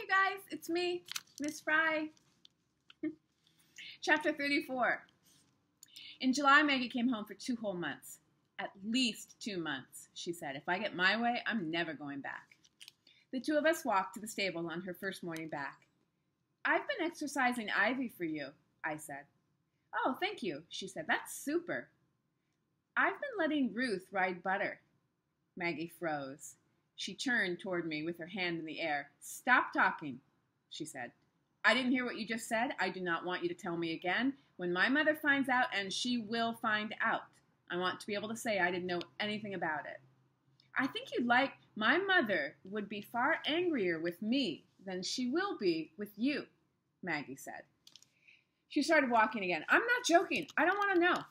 you guys, it's me, Miss Fry. Chapter 34. In July, Maggie came home for 2 whole months. At least 2 months, she said. If I get my way, I'm never going back. The two of us walked to the stable on her first morning back. I've been exercising Ivy for you, I said. Oh, thank you, she said. That's super. I've been letting Ruth ride Butter. Maggie froze. She turned toward me with her hand in the air. Stop talking, she said. I didn't hear what you just said. I do not want you to tell me again. When my mother finds out, and she will find out, I want to be able to say I didn't know anything about it. I think you'd like, my mother would be far angrier with me than she will be with you, Maggie said. She started walking again. I'm not joking. I don't want to know.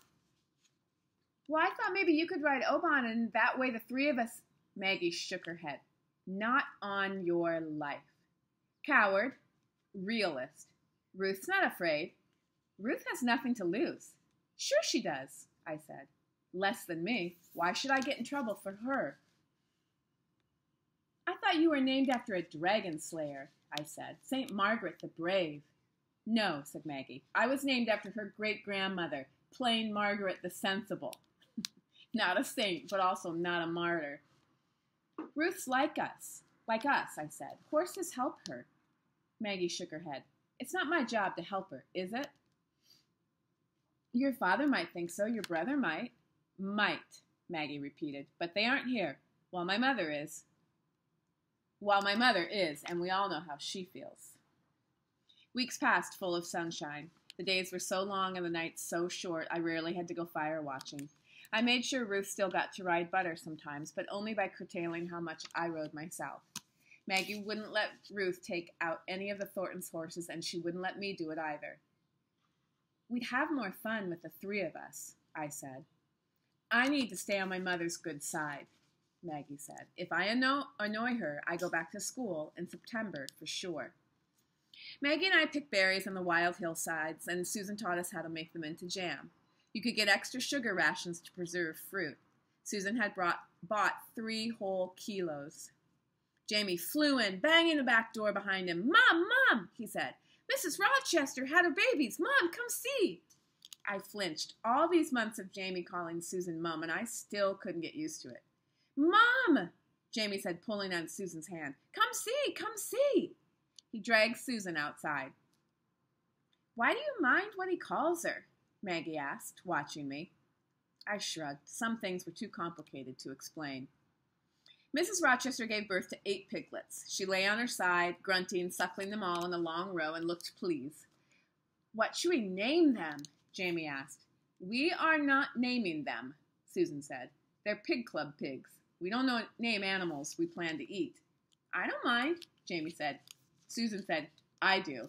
Well, I thought maybe you could ride Oban, and that way the 3 of us... Maggie shook her head. Not on your life. Coward. Realist. Ruth's not afraid. Ruth has nothing to lose. Sure she does, I said. Less than me. Why should I get in trouble for her? I thought you were named after a dragon slayer, I said. St. Margaret the Brave. No, said Maggie. I was named after her great-grandmother, plain Margaret the Sensible. Not a saint, but also not a martyr. Ruth's like us, I said. Horses help her. Maggie shook her head. It's not my job to help her, is it? Your father might think so. Your brother might. Might, Maggie repeated. But they aren't here. Well, my mother is. Well, my mother is, and we all know how she feels. Weeks passed full of sunshine. The days were so long and the nights so short, I rarely had to go fire watching. I made sure Ruth still got to ride Butter sometimes, but only by curtailing how much I rode myself. Maggie wouldn't let Ruth take out any of the Thorntons' horses, and she wouldn't let me do it either. We'd have more fun with the 3 of us, I said. I need to stay on my mother's good side, Maggie said. If I annoy her, I go back to school in September for sure. Maggie and I picked berries on the wild hillsides, and Susan taught us how to make them into jam. You could get extra sugar rations to preserve fruit. Susan had bought 3 whole kilos. Jamie flew in, banging the back door behind him. Mom, Mom, he said. Mrs. Rochester had her babies. Mom, come see. I flinched. All these months of Jamie calling Susan Mom, and I still couldn't get used to it. Mom, Jamie said, pulling on Susan's hand. Come see, come see. He dragged Susan outside. Why do you mind what he calls her? Maggie asked, watching me. I shrugged. Some things were too complicated to explain. Mrs. Rochester gave birth to 8 piglets. She lay on her side, grunting, suckling them all in a long row, and looked pleased. What should we name them? Jamie asked. We are not naming them, Susan said. They're Pig Club pigs. We don't name animals we plan to eat. I don't mind, Jamie said. Susan said, I do.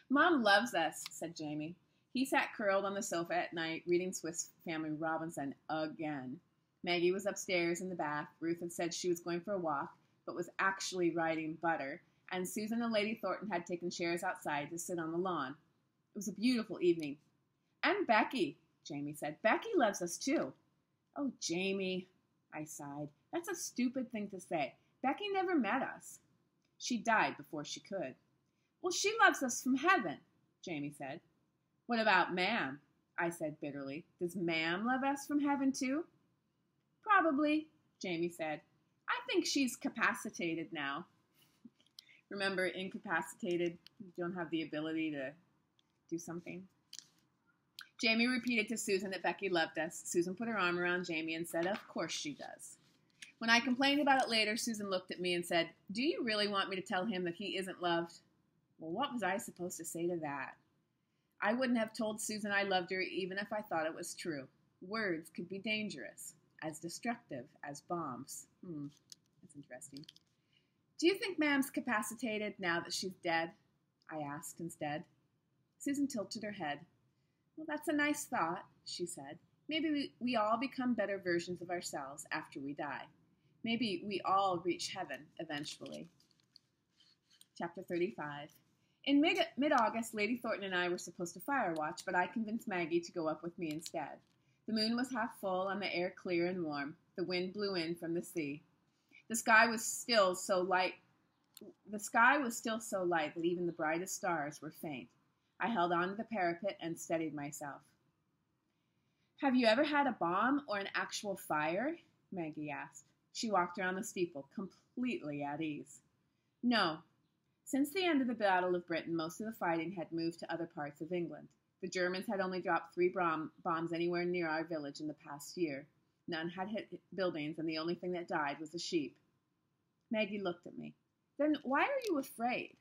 Mom loves us, said Jamie. He sat curled on the sofa at night, reading Swiss Family Robinson again. Maggie was upstairs in the bath. Ruth had said she was going for a walk, but was actually riding Butter, and Susan and Lady Thornton had taken chairs outside to sit on the lawn. It was a beautiful evening. And Becky, Jamie said. Becky loves us too. Oh, Jamie, I sighed. That's a stupid thing to say. Becky never met us. She died before she could. Well, she loves us from heaven, Jamie said. What about Ma'am? I said bitterly. Does Ma'am love us from heaven too? Probably, Jamie said. I think she's capacitated now. Remember, incapacitated, you don't have the ability to do something. Jamie repeated to Susan that Becky loved us. Susan put her arm around Jamie and said, of course she does. When I complained about it later, Susan looked at me and said, do you really want me to tell him that he isn't loved? Well, what was I supposed to say to that? I wouldn't have told Susan I loved her even if I thought it was true. Words could be dangerous, as destructive as bombs. That's interesting. Do you think Ma'am's capacitated now that she's dead? I asked instead. Susan tilted her head. Well, that's a nice thought, she said. Maybe we all become better versions of ourselves after we die. Maybe we all reach heaven eventually. Chapter 35. In mid-August, Lady Thornton and I were supposed to fire watch, but I convinced Maggie to go up with me instead. The moon was half full and the air clear and warm. The wind blew in from the sea. The sky was still so light The sky was still so light that even the brightest stars were faint. I held on to the parapet and steadied myself. Have you ever had a bomb or an actual fire? Maggie asked. She walked around the steeple, completely at ease. No. Since the end of the Battle of Britain, most of the fighting had moved to other parts of England. The Germans had only dropped 3 bombs anywhere near our village in the past year. None had hit buildings, and the only thing that died was the sheep. Maggie looked at me. Then why are you afraid?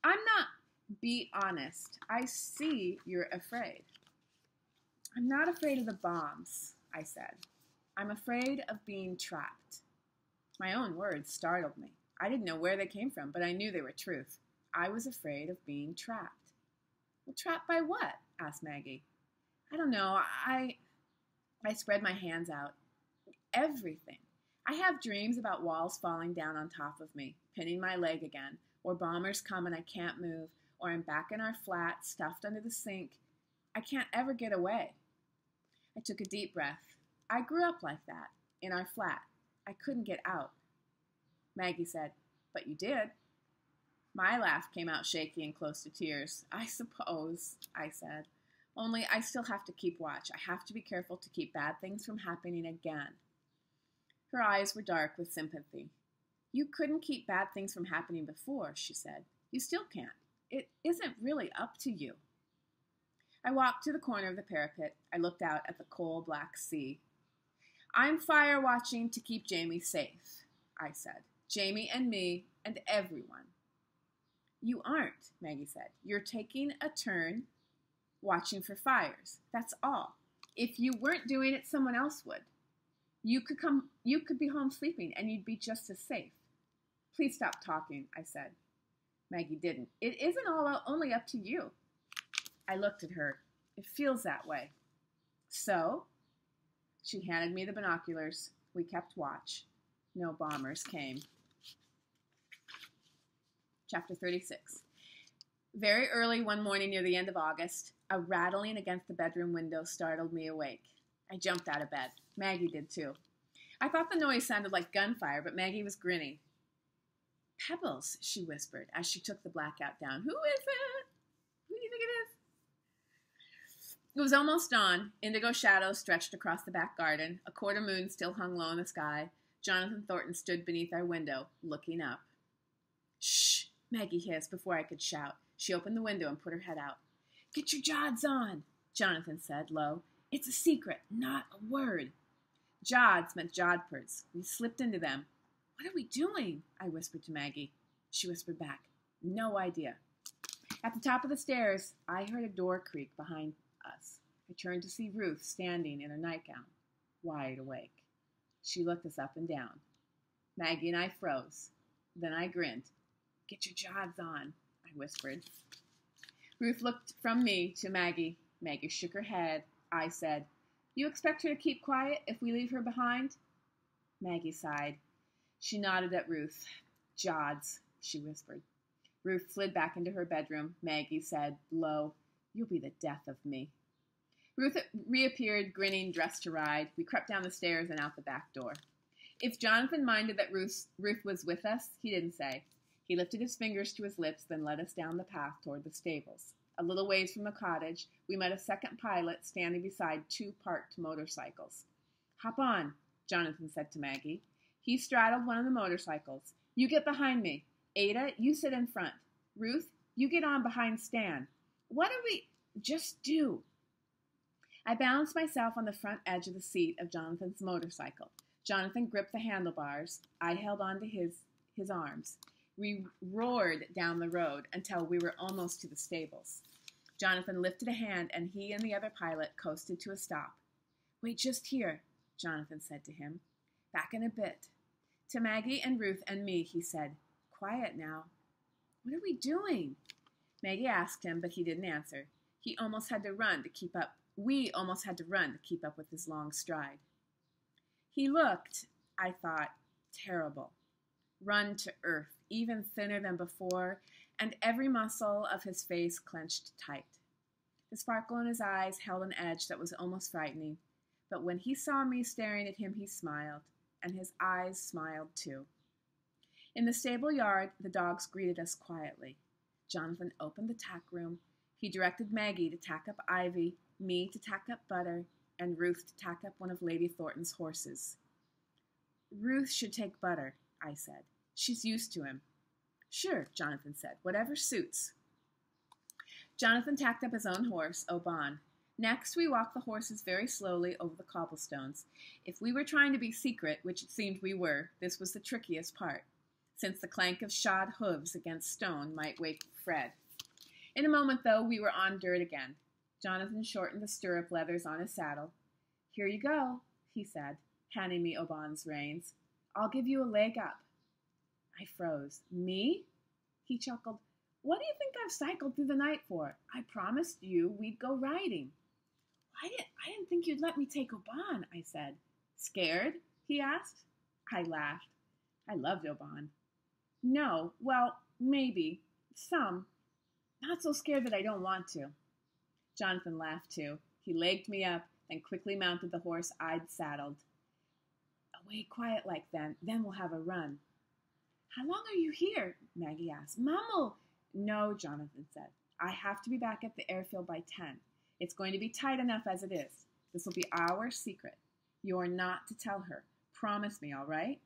I'm not. Be honest. I see you're afraid. I'm not afraid of the bombs, I said. I'm afraid of being trapped. My own words startled me. I didn't know where they came from, but I knew they were truth. I was afraid of being trapped. Well, trapped by what? Asked Maggie. I don't know. I spread my hands out. Everything. I have dreams about walls falling down on top of me, pinning my leg again, or bombers come and I can't move, or I'm back in our flat, stuffed under the sink. I can't ever get away. I took a deep breath. I grew up like that, in our flat. I couldn't get out. Maggie said, But you did. My laugh came out shaky and close to tears. I suppose, I said. Only I still have to keep watch. I have to be careful to keep bad things from happening again. Her eyes were dark with sympathy. You couldn't keep bad things from happening before, she said. You still can't. It isn't really up to you. I walked to the corner of the parapet. I looked out at the coal-black sea. I'm fire watching to keep Jamie safe, I said. Jamie and me and everyone. You aren't, Maggie said. You're taking a turn watching for fires. That's all. If you weren't doing it, someone else would. You could be home sleeping and you'd be just as safe. Please stop talking, I said. Maggie didn't. It isn't only up to you. I looked at her. It feels that way. So? She handed me the binoculars. We kept watch. No bombers came. Chapter 36. Very early one morning near the end of August, a rattling against the bedroom window startled me awake. I jumped out of bed. Maggie did too. I thought the noise sounded like gunfire, but Maggie was grinning. Pebbles, she whispered as she took the blackout down. Who is it? Who do you think it is? It was almost dawn. Indigo shadows stretched across the back garden. A quarter moon still hung low in the sky. Jonathan Thornton stood beneath our window, looking up. Shh, Maggie hissed before I could shout. She opened the window and put her head out. Get your jods on, Jonathan said, low. It's a secret, not a word. Jods meant jodhpurs. We slipped into them. What are we doing? I whispered to Maggie. She whispered back. No idea. At the top of the stairs, I heard a door creak behind us. I turned to see Ruth standing in her nightgown, wide awake. She looked us up and down. Maggie and I froze. Then I grinned. Get your jods on, I whispered. Ruth looked from me to Maggie. Maggie shook her head. I said, You expect her to keep quiet if we leave her behind? Maggie sighed. She nodded at Ruth. Jods, she whispered. Ruth slid back into her bedroom. Maggie said, low, You'll be the death of me. Ruth reappeared, grinning, dressed to ride. We crept down the stairs and out the back door. If Jonathan minded that Ruth was with us, he didn't say. He lifted his fingers to his lips, then led us down the path toward the stables. A little ways from the cottage, we met a second pilot standing beside 2 parked motorcycles. Hop on, Jonathan said to Maggie. He straddled one of the motorcycles. You get behind me. Ada, you sit in front. Ruth, you get on behind Stan. What are we? Just do. I balanced myself on the front edge of the seat of Jonathan's motorcycle. Jonathan gripped the handlebars. I held on to his arms. We roared down the road until we were almost to the stables. Jonathan lifted a hand, and he and the other pilot coasted to a stop. Wait just here, Jonathan said to him. Back in a bit. To Maggie and Ruth and me, he said, Quiet now. What are we doing? Maggie asked him, but he didn't answer. He almost had to run to keep up. We almost had to run to keep up with his long stride. He looked, I thought, terrible. Run to earth, even thinner than before, and every muscle of his face clenched tight. The sparkle in his eyes held an edge that was almost frightening, but when he saw me staring at him, he smiled, and his eyes smiled too. In the stable yard, the dogs greeted us quietly. Jonathan opened the tack room. He directed Maggie to tack up Ivy, me to tack up Butter, and Ruth to tack up one of Lady Thornton's horses. Ruth should take Butter, I said. She's used to him. Sure, Jonathan said. Whatever suits. Jonathan tacked up his own horse, Oban. Next, we walked the horses very slowly over the cobblestones. If we were trying to be secret, which it seemed we were, this was the trickiest part, since the clank of shod hooves against stone might wake Fred. In a moment, though, we were on dirt again. Jonathan shortened the stirrup leathers on his saddle. Here you go, he said, handing me Oban's reins. I'll give you a leg up. I froze. Me? He chuckled. What do you think I've cycled through the night for? I promised you we'd go riding. I didn't think you'd let me take Oban, I said. Scared? He asked. I laughed. I loved Oban. No, well, maybe. Some. Not so scared that I don't want to. Jonathan laughed too. He legged me up, then quickly mounted the horse I'd saddled. Away quiet like then we'll have a run. How long are you here? Maggie asked. Mum'll... No, Jonathan said. I have to be back at the airfield by 10. It's going to be tight enough as it is. This will be our secret. You're not to tell her. Promise me, all right?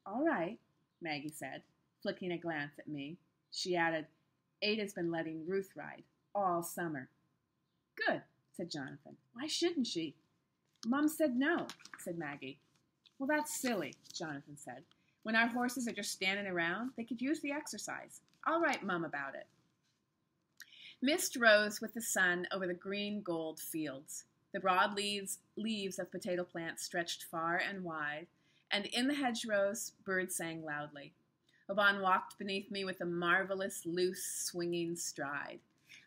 All right, Maggie said, flicking a glance at me. She added, Ada's been letting Ruth ride all summer. Good, said Jonathan. Why shouldn't she? Mum said no, said Maggie. Well, that's silly, Jonathan said. When our horses are just standing around, they could use the exercise. I'll write Mum about it. Mist rose with the sun over the green gold fields. The broad leaves of potato plants stretched far and wide, and in the hedgerows birds sang loudly. Oban walked beneath me with a marvelous, loose, swinging stride.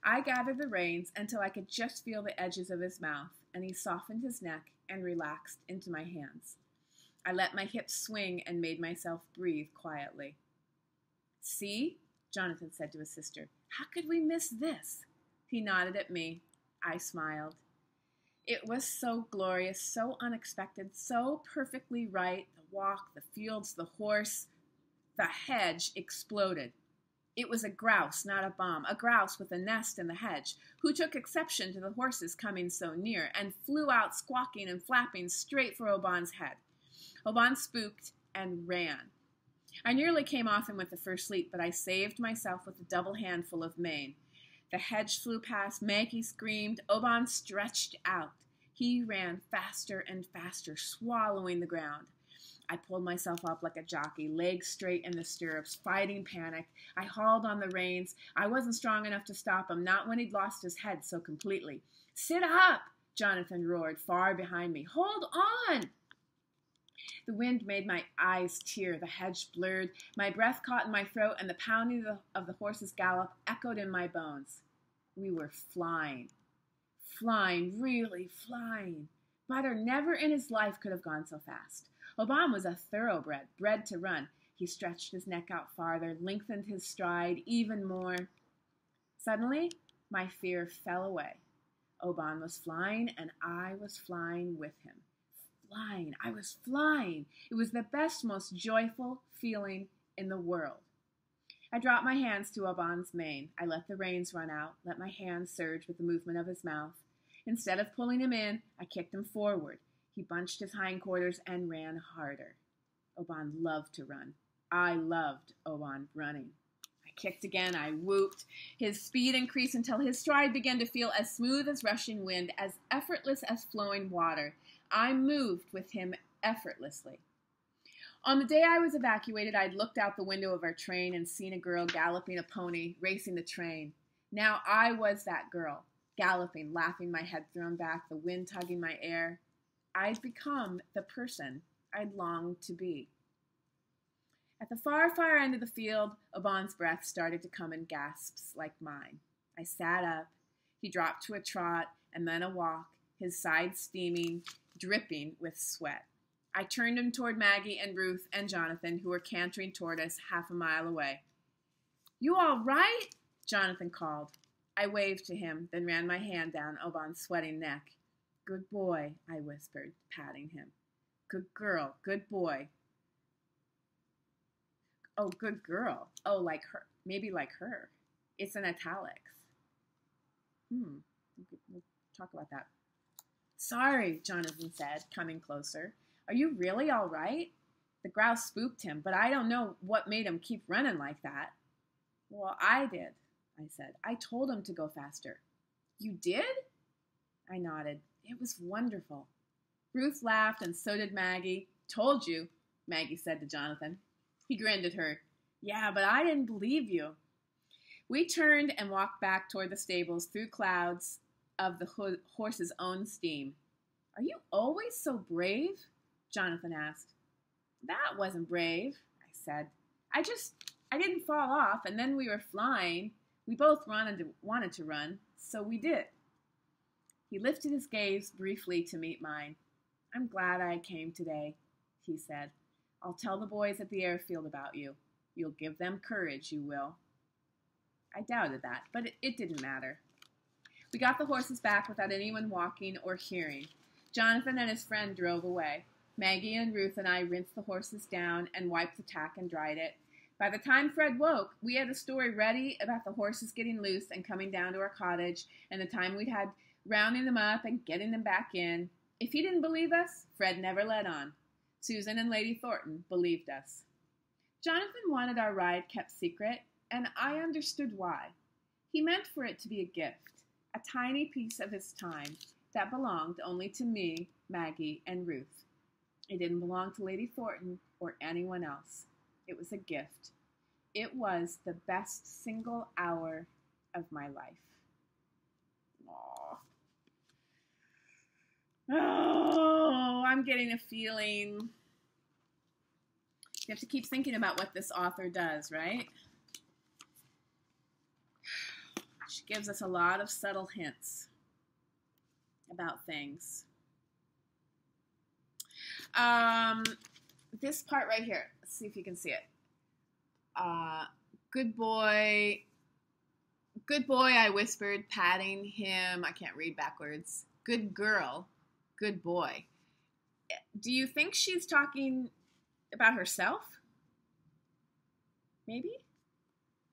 I gathered the reins until I could just feel the edges of his mouth, and he softened his neck and relaxed into my hands. I let my hips swing and made myself breathe quietly. See? Jonathan said to his sister. How could we miss this? He nodded at me. I smiled. It was so glorious, so unexpected, so perfectly right. The walk, the fields, the horse. The hedge exploded. It was a grouse, not a bomb, a grouse with a nest in the hedge, who took exception to the horses coming so near, and flew out squawking and flapping straight for Oban's head. Oban spooked and ran. I nearly came off him with the first leap, but I saved myself with a double handful of mane. The hedge flew past, Maggie screamed, Oban stretched out. He ran faster and faster, swallowing the ground. I pulled myself up like a jockey, legs straight in the stirrups, fighting panic. I hauled on the reins. I wasn't strong enough to stop him, not when he'd lost his head so completely. Sit up, Jonathan roared far behind me. Hold on! The wind made my eyes tear, the hedge blurred, my breath caught in my throat, and the pounding of the horse's gallop echoed in my bones. We were flying. Flying, really flying. Butter never in his life could have gone so fast. Oban was a thoroughbred, bred to run. He stretched his neck out farther, lengthened his stride even more. Suddenly, my fear fell away. Oban was flying, and I was flying with him. Flying. I was flying. It was the best, most joyful feeling in the world. I dropped my hands to Oban's mane. I let the reins run out, let my hands surge with the movement of his mouth. Instead of pulling him in, I kicked him forward. He bunched his hindquarters and ran harder. Oban loved to run. I loved Oban running. I kicked again. I whooped. His speed increased until his stride began to feel as smooth as rushing wind, as effortless as flowing water. I moved with him effortlessly. On the day I was evacuated, I'd looked out the window of our train and seen a girl galloping a pony, racing the train. Now I was that girl, galloping, laughing, my head thrown back, the wind tugging my hair. I'd become the person I'd longed to be. At the far, far end of the field, Oban's breath started to come in gasps like mine. I sat up. He dropped to a trot and then a walk, his sides steaming, dripping with sweat. I turned him toward Maggie and Ruth and Jonathan, who were cantering toward us half a mile away. You all right? Jonathan called. I waved to him, then ran my hand down Oban's sweating neck. Good boy, I whispered, patting him. Good girl, good boy. Oh, good girl. Oh, like her. Maybe like her. It's in italics. We'll talk about that. Sorry, Jonathan said, coming closer. Are you really all right? The grouse spooked him, but I don't know what made him keep running like that. Well, I did, I said. I told him to go faster. You did? I nodded. It was wonderful. Ruth laughed, and so did Maggie. Told you, Maggie said to Jonathan. He grinned at her. Yeah, but I didn't believe you. We turned and walked back toward the stables through clouds of the horse's own steam. Are you always so brave? Jonathan asked. That wasn't brave, I said. I didn't fall off, and then we were flying. We both wanted to run, so we did. He lifted his gaze briefly to meet mine. I'm glad I came today, he said. I'll tell the boys at the airfield about you. You'll give them courage, you will. I doubted that, but it didn't matter. We got the horses back without anyone walking or hearing. Jonathan and his friend drove away. Maggie and Ruth and I rinsed the horses down and wiped the tack and dried it. By the time Fred woke, we had a story ready about the horses getting loose and coming down to our cottage, and the time we'd had rounding them up and getting them back in. If he didn't believe us, Fred never let on. Susan and Lady Thornton believed us. Jonathan wanted our ride kept secret, and I understood why. He meant for it to be a gift, a tiny piece of his time that belonged only to me, Maggie, and Ruth. It didn't belong to Lady Thornton or anyone else. It was a gift. It was the best single hour of my life. Aww. Oh, I'm getting a feeling. You have to keep thinking about what this author does, right? She gives us a lot of subtle hints about things. This part right here. Let's see if you can see it. Good boy, I whispered, patting him. I can't read backwards. Good girl, good boy. Do you think she's talking about herself? Maybe?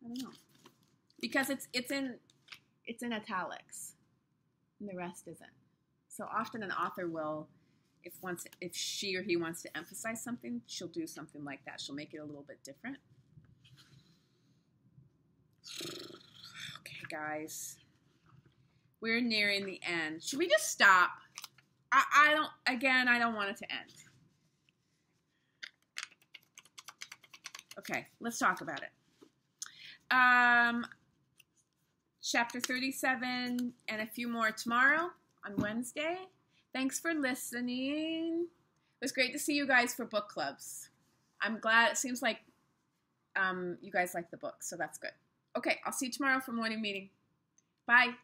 I don't know. Because it's in italics, and the rest isn't. So often an author will, if she or he wants to emphasize something, she'll do something like that. She'll make it a little bit different. Okay, guys. We're nearing the end. Should we just stop? I don't want it to end. Okay, let's talk about it. Chapter 37 and a few more tomorrow on Wednesday. Thanks for listening. It was great to see you guys for book clubs. I'm glad. It seems like you guys like the book, so that's good. Okay, I'll see you tomorrow for morning meeting. Bye.